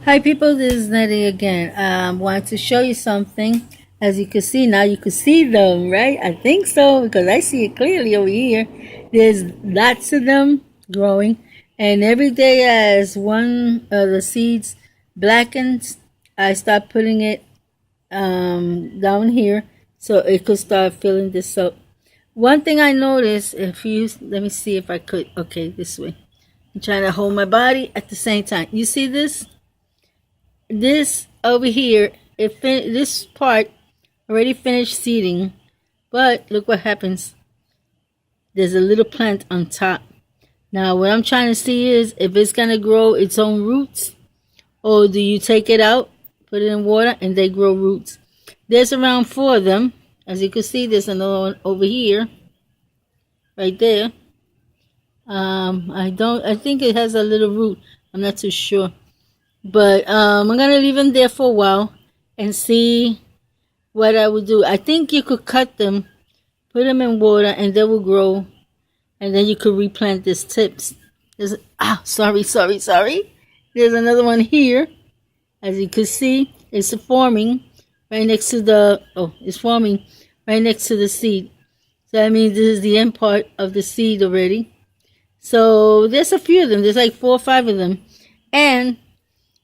Hi people, this is Nettie again. Wanted to show you something. As you can see, now you can see them, right? I think so because I see it clearly over here. There's lots of them growing, and every day as one of the seeds blackens, I start putting it down here so it could start filling this up. One thing I noticed, if you let me see if I could. Okay, this way. I'm trying to hold my body at the same time. You see this? This over here, this part already finished seeding, but look what happens. There's a little plant on top. Now what I'm trying to see is if it's gonna grow its own roots, or do you take it out, put it in water, and they grow roots. There's around 4 of them. As you can see, there's another one over here, right there. I think it has a little root. I'm not too sure. But I'm going to leave them there for a while and see what I would do. I think you could cut them, put them in water, and they will grow. And then you could replant these tips. Sorry. There's another one here. As you can see, it's forming right next to it's forming right next to the seed. So that means this is the end part of the seed already. So there's a few of them. There's like 4 or 5 of them. And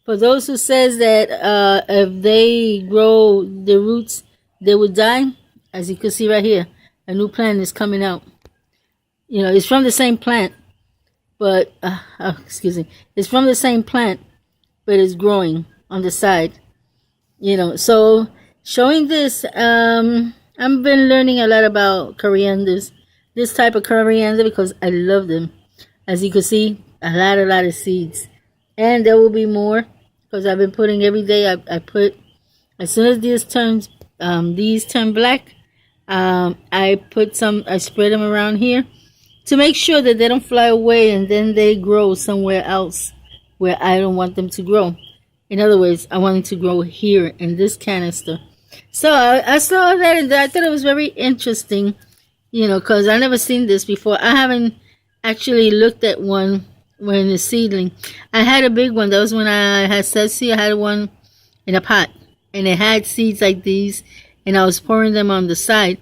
for those who says that if they grow the roots, they would die, as you can see right here, a new plant is coming out. You know, it's from the same plant, but, it's from the same plant, but it's growing on the side. You know, so showing this, I've been learning a lot about corianders, this type of coriander, because I love them. As you can see, a lot of seeds. And there will be more. Because I've been putting every day. I put as soon as these turn black, I put some. I spread them around here to make sure that they don't fly away and then they grow somewhere else where I don't want them to grow. In other words, I want them to grow here in this canister. So I saw that and I thought it was very interesting, you know, because I never seen this before. I haven't actually looked at one when it's seedling. I had a big one. That was when I had Ceci. I had one in a pot. And it had seeds like these. And I was pouring them on the side.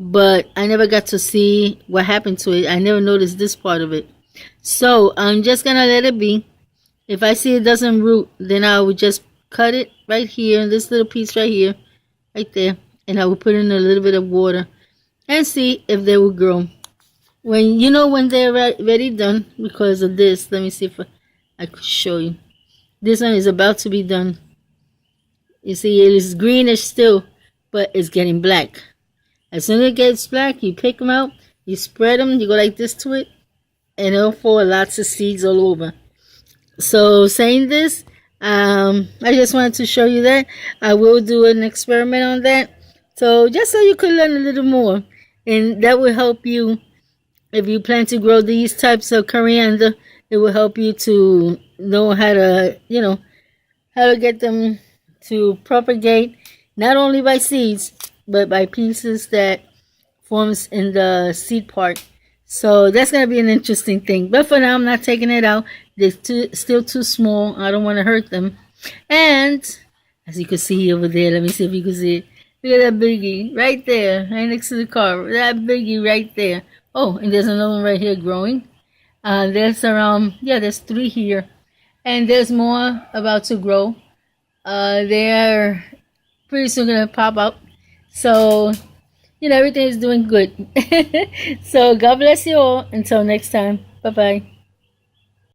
But I never got to see what happened to it. I never noticed this part of it. So I'm just going to let it be. If I see it doesn't root, then I would just cut it right here. This little piece right here. Right there. And I will put in a little bit of water. And see if they will grow. When they're ready done, because of this, let me see if I could show you. This one is about to be done. You see, it is greenish still, but it's getting black. As soon as it gets black, you pick them out, you spread them, you go like this to it, and it'll fall lots of seeds all over. So saying this, I just wanted to show you that. I will do an experiment on that. So just so you could learn a little more, and that will help you. If you plan to grow these types of coriander, it will help you to know how to, how to get them to propagate, not only by seeds, but by pieces that forms in the seed part. So that's going to be an interesting thing. But for now, I'm not taking it out. They're still too small. I don't want to hurt them. And as you can see over there, let me see if you can see it. Look at that biggie right there, right next to the car. That biggie right there. Oh, and there's another one right here growing. There's there's 3 here. And there's more about to grow. They're pretty soon going to pop up. So, everything is doing good. So, God bless you all. Until next time. Bye-bye.